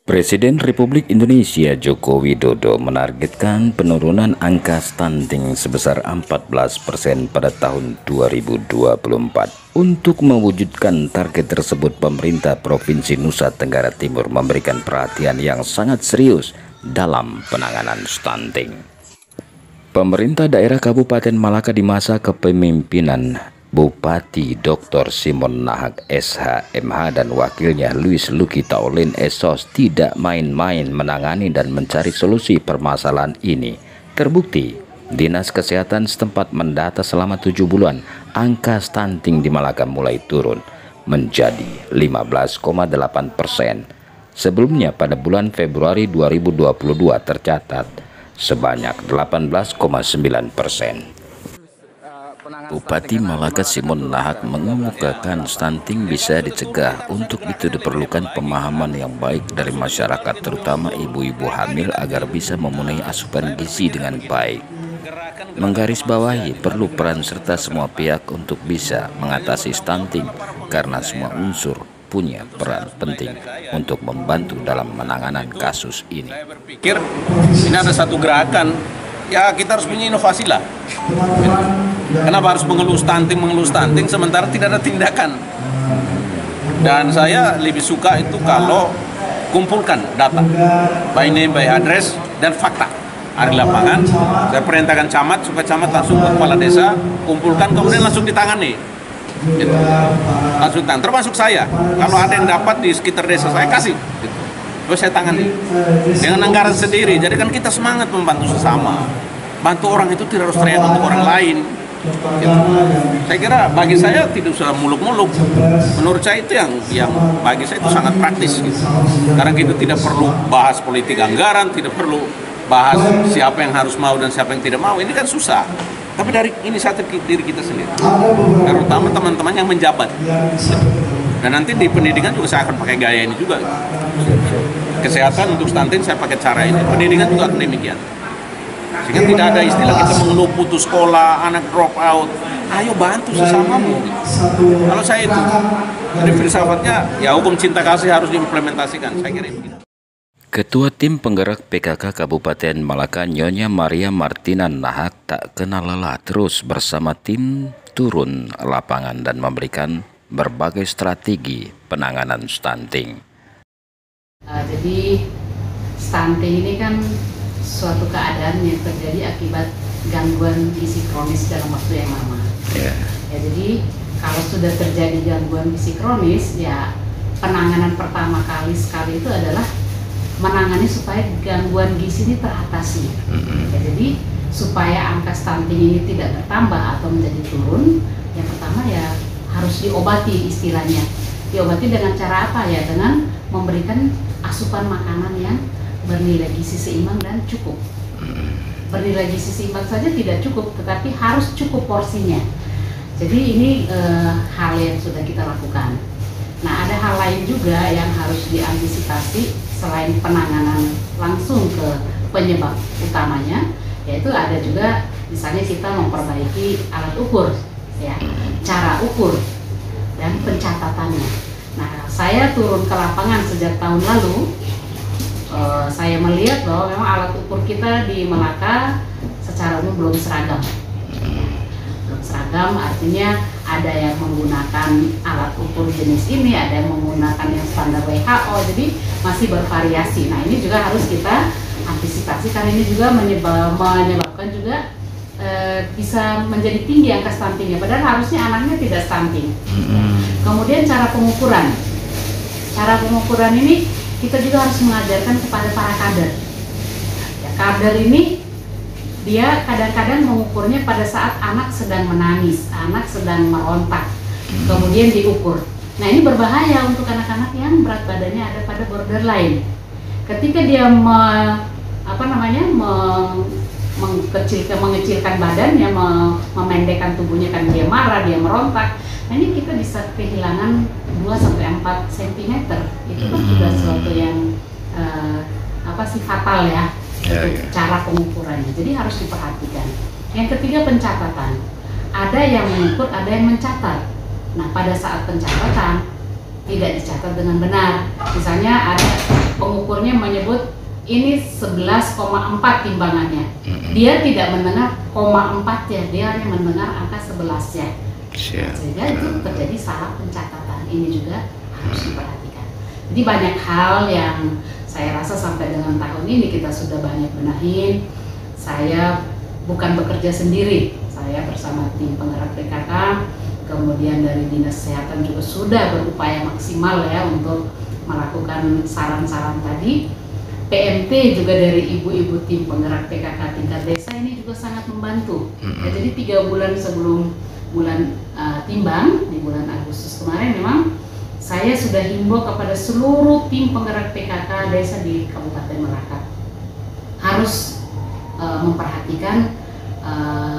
Presiden Republik Indonesia Joko Widodo menargetkan penurunan angka stunting sebesar 14% pada tahun 2024. Untuk mewujudkan target tersebut, pemerintah Provinsi Nusa Tenggara Timur memberikan perhatian yang sangat serius dalam penanganan stunting. Pemerintah daerah Kabupaten Malaka di masa kepemimpinan Bupati Dr. Simon Nahak SH.MH dan wakilnya Luis Luki Taulin Esos tidak main-main menangani dan mencari solusi permasalahan ini. Terbukti, Dinas Kesehatan setempat mendata selama 7 bulan, angka stunting di Malaka mulai turun menjadi 15,8%. Sebelumnya pada bulan Februari 2022 tercatat sebanyak 18,9%. Bupati Malaka Simon Nahak mengemukakan stunting bisa dicegah. Untuk itu diperlukan pemahaman yang baik dari masyarakat, terutama ibu-ibu hamil agar bisa memenuhi asupan gizi dengan baik. Menggarisbawahi perlu peran serta semua pihak untuk bisa mengatasi stunting karena semua unsur punya peran penting untuk membantu dalam penanganan kasus ini. Saya berpikir ini ada satu gerakan, ya kita harus punya inovasi lah. Kenapa harus mengeluh stunting sementara tidak ada tindakan? Dan saya lebih suka itu kalau kumpulkan data, by name, by address, dan fakta. Ada di lapangan, saya perintahkan camat supaya camat langsung ke kepala desa, kumpulkan, kemudian langsung ditangani. Gitu. Langsung ditangani, termasuk saya. Kalau ada yang dapat di sekitar desa, saya kasih. Gitu. Terus saya tangani dengan anggaran sendiri. Jadi kan kita semangat membantu sesama. Bantu orang itu tidak harus teriak untuk orang lain. Gitu. Saya kira bagi saya tidak usah muluk-muluk. Menurut saya itu yang bagi saya itu sangat praktis. Gitu. Karena kita tidak perlu bahas politik anggaran, tidak perlu bahas siapa yang harus mau dan siapa yang tidak mau. Ini kan susah. Tapi dari inisiatif diri kita sendiri. Terutama teman-teman yang menjabat. Dan nanti di pendidikan juga saya akan pakai gaya ini juga. Kesehatan untuk stunting saya pakai cara ini. Pendidikan juga akan demikian. Sehingga tidak ada istilah kita mengeluh putus sekolah, anak drop out. Ayo bantu sesamamu. Kalau saya itu, dari filsafatnya, ya hukum cinta kasih harus diimplementasikan. Saya kira begitu. Ketua Tim Penggerak PKK Kabupaten Malaka Nyonya Maria Martina Nahak tak kenal lelah terus bersama tim turun lapangan dan memberikan berbagai strategi penanganan stunting. Jadi stunting ini kan suatu keadaan yang terjadi akibat gangguan gizi kronis dalam waktu yang lama. Ya, jadi kalau sudah terjadi gangguan gizi kronis, ya penanganan pertama kali sekali itu adalah menangani supaya gangguan gizi ini teratasi. Ya, jadi supaya angka stunting ini tidak bertambah atau menjadi turun, yang pertama ya harus diobati istilahnya. Diobati dengan cara apa ya? Dengan memberikan asupan makanan yang bernilai gizi seimbang dan cukup. Bernilai gizi seimbang saja tidak cukup, tetapi harus cukup porsinya. Jadi ini hal yang sudah kita lakukan. Nah, ada hal lain juga yang harus diantisipasi selain penanganan langsung ke penyebab utamanya, yaitu ada juga misalnya kita memperbaiki alat ukur, ya, cara ukur dan pencatatannya. Nah, saya turun ke lapangan sejak tahun lalu. Saya melihat bahwa memang alat ukur kita di Malaka secara umum belum seragam. Belum seragam artinya ada yang menggunakan alat ukur jenis ini, ada yang menggunakan yang standar WHO, jadi masih bervariasi. Nah, ini juga harus kita antisipasi karena ini juga menyebabkan juga bisa menjadi tinggi angka stuntingnya, padahal harusnya anaknya tidak stunting. Kemudian cara pengukuran. Cara pengukuran ini kita juga harus mengajarkan kepada para kader. Ya, kader ini dia kadang-kadang mengukurnya pada saat anak sedang menangis, anak sedang merontak, kemudian diukur. Nah, ini berbahaya untuk anak-anak yang berat badannya ada pada borderline. Ketika dia mengecilkan badannya, memendekkan tubuhnya, kan dia marah, dia merontak. Nah, ini kita bisa kehilangan 2-4 cm. Itu kan juga sesuatu yang fatal ya, cara pengukurannya. Jadi harus diperhatikan. Yang ketiga, pencatatan. Ada yang mengukur, ada yang mencatat. Nah, pada saat pencatatan tidak dicatat dengan benar. Misalnya ada pengukurnya menyebut ini 11,4 timbangannya. Dia tidak mendengar 0,4 ya, dia hanya mendengar angka 11 ya. Sehingga itu terjadi salah pencatatan. Ini juga harus diperhatikan. Jadi banyak hal yang saya rasa sampai dengan tahun ini kita sudah banyak benahin. Saya bukan bekerja sendiri, saya bersama tim penggerak PKK, kemudian dari Dinas Kesehatan juga sudah berupaya maksimal ya untuk melakukan saran-saran tadi. PMT juga dari ibu-ibu tim penggerak PKK tingkat desa ini juga sangat membantu. Ya, jadi 3 bulan sebelum bulan timbang di bulan Agustus kemarin memang saya sudah himbau kepada seluruh tim penggerak PKK desa di Kabupaten Malaka harus memperhatikan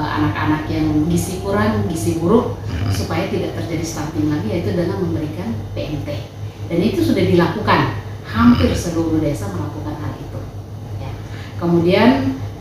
anak-anak yang gizi kurang, gizi buruk supaya tidak terjadi stunting lagi, yaitu dengan memberikan PMT. Dan itu sudah dilakukan, hampir seluruh desa melakukan hal itu. Ya. Kemudian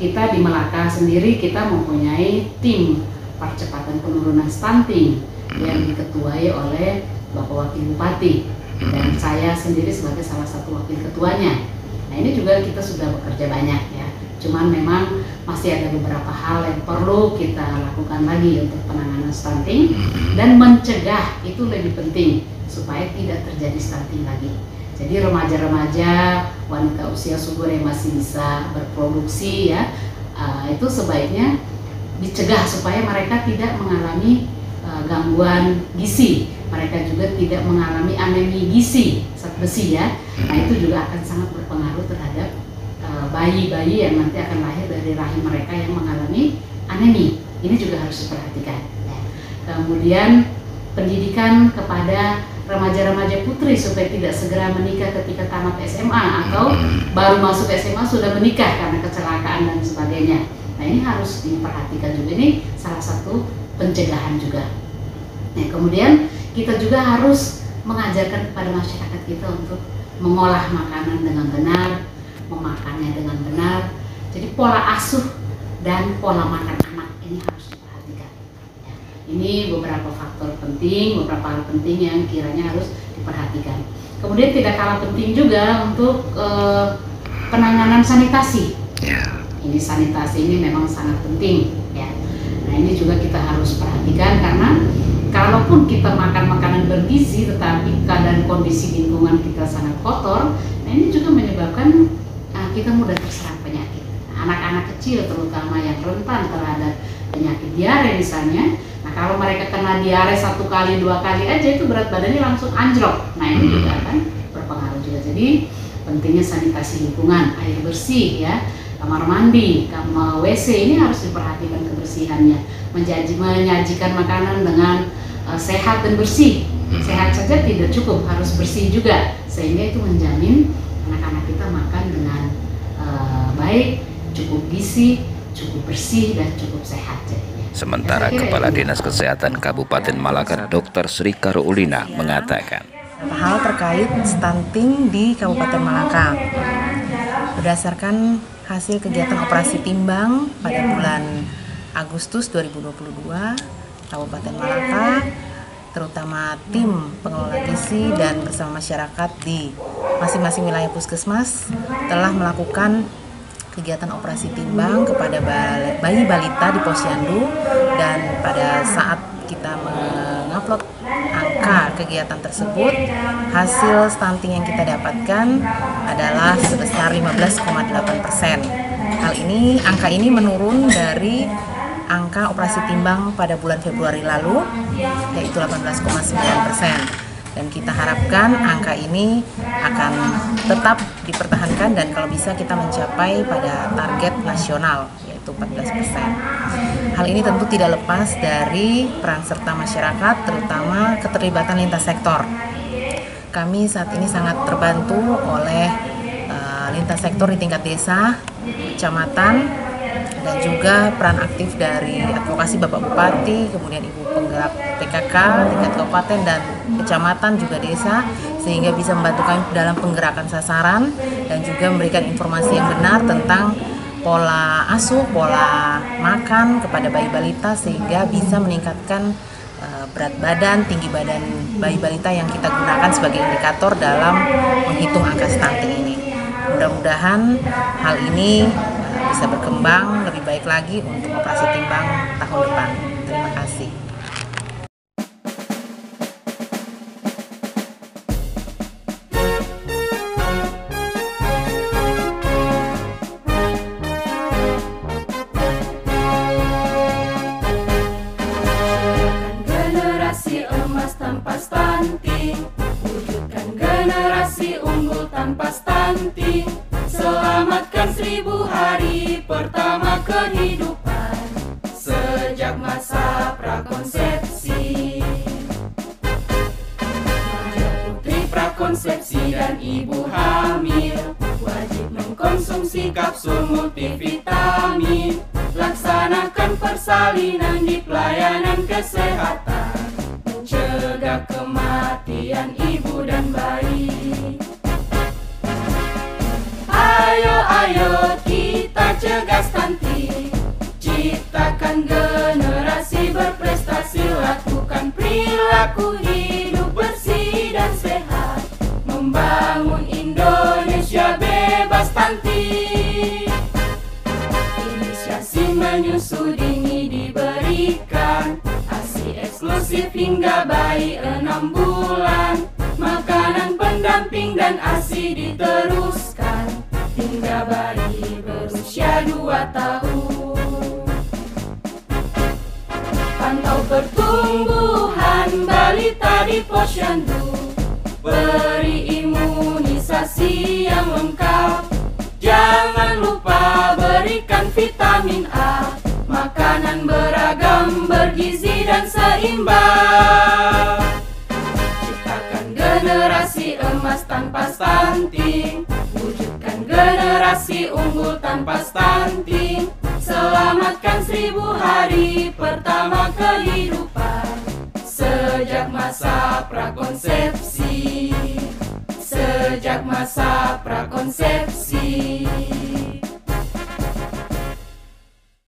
kita di Malaka sendiri kita mempunyai tim percepatan penurunan stunting yang diketuai oleh Bapak Wakil Bupati dan saya sendiri sebagai salah satu wakil ketuanya. Nah ini juga kita sudah bekerja banyak ya. Cuman memang masih ada beberapa hal yang perlu kita lakukan lagi untuk penanganan stunting dan mencegah itu lebih penting supaya tidak terjadi stunting lagi. Jadi remaja-remaja, wanita usia subur yang masih bisa berproduksi ya, itu sebaiknya dicegah supaya mereka tidak mengalami gangguan gizi. Mereka juga tidak mengalami anemi gizi, zat besi ya. Nah itu juga akan sangat berpengaruh terhadap bayi-bayi yang nanti akan lahir dari rahim mereka yang mengalami anemi. Ini juga harus diperhatikan. Ya. Kemudian pendidikan kepada remaja-remaja putri supaya tidak segera menikah ketika tamat SMA atau baru masuk SMA sudah menikah karena kecelakaan dan sebagainya. Nah ini harus diperhatikan juga, ini salah satu pencegahan juga. Nah kemudian kita juga harus mengajarkan kepada masyarakat kita untuk mengolah makanan dengan benar, memakannya dengan benar. Jadi pola asuh dan pola makan anak ini harus diperhatikan. Ya, ini beberapa faktor penting, beberapa hal penting yang kiranya harus diperhatikan. Kemudian tidak kalah penting juga untuk penanganan sanitasi. Ini sanitasi ini memang sangat penting. Ya. Nah ini juga kita harus perhatikan karena kalaupun kita makan makanan bergizi tetapi keadaan kondisi lingkungan kita sangat kotor, nah ini juga menyebabkan kita mudah terserang penyakit. Anak-anak kecil terutama yang rentan terhadap penyakit diare misalnya. Nah kalau mereka kena diare 1 kali 2 kali aja itu berat badannya langsung anjlok. Nah ini juga akan berpengaruh juga. Jadi pentingnya sanitasi lingkungan, air bersih ya, kamar mandi, kamar WC ini harus diperhatikan kebersihannya. Menyajikan makanan dengan sehat dan bersih. Sehat saja tidak cukup, harus bersih juga. Sehingga itu menjamin anak-anak kita makan dengan baik, cukup gizi, cukup bersih, dan cukup sehat jadinya. Sementara Kepala Dinas Kesehatan Kabupaten Malaka Dr. Sri Karoulina mengatakan hal terkait stunting di Kabupaten Malaka. Berdasarkan hasil kegiatan operasi timbang pada bulan Agustus 2022, Kabupaten Malaka terutama tim pengelola gizi dan bersama masyarakat di masing-masing wilayah puskesmas telah melakukan kegiatan operasi timbang kepada bayi balita di Posyandu, dan pada saat kita mengupload angka kegiatan tersebut, hasil stunting yang kita dapatkan adalah sebesar 15,8%. Angka ini menurun dari angka operasi timbang pada bulan Februari lalu, yaitu 18,9%. Dan kita harapkan angka ini akan tetap dipertahankan dan kalau bisa kita mencapai pada target nasional, yaitu 14%. Hal ini tentu tidak lepas dari peran serta masyarakat, terutama keterlibatan lintas sektor. Kami saat ini sangat terbantu oleh lintas sektor di tingkat desa, kecamatan, dan juga peran aktif dari advokasi Bapak Bupati, kemudian Ibu Penggerak PKK tingkat kabupaten dan kecamatan juga desa, sehingga bisa membantu kami dalam penggerakan sasaran dan juga memberikan informasi yang benar tentang pola asuh, pola makan kepada bayi balita sehingga bisa meningkatkan berat badan, tinggi badan bayi balita yang kita gunakan sebagai indikator dalam menghitung angka stunting ini. Mudah-mudahan hal ini bisa berkembang lebih baik lagi untuk operasi timbang tahun depan. Terima kasih. Generasi emas tanpa stunting, wujudkan generasi unggul tanpa stunting. Selamatkan 1000 hari pertama kehidupan sejak masa prakonsepsi. Putri prakonsepsi dan ibu hamil wajib mengkonsumsi kapsul multivitamin. Laksanakan persalinan di pelayanan kesehatan, mencegah kematian ibu dan bayi. Ayo, ayo kita cegah stunting, ciptakan generasi berprestasi, lakukan perilaku hidup bersih dan sehat, membangun Indonesia bebas stunting. Inisiasi menyusu dini diberikan, ASI eksklusif hingga bayi 6 bulan, makanan pendamping dan ASI diteruskan hingga bayi berusia 2 tahun. Pantau pertumbuhan balita di posyandu, beri imunisasi yang lengkap. Jangan lupa berikan vitamin A, makanan beragam, bergizi dan seimbang. Ciptakan generasi emas tanpa stunting, wujudkan generasi unggul tanpa stunting. Selamatkan 1000 hari pertama kehidupan sejak masa prakonsepsi. Sejak masa prakonsepsi.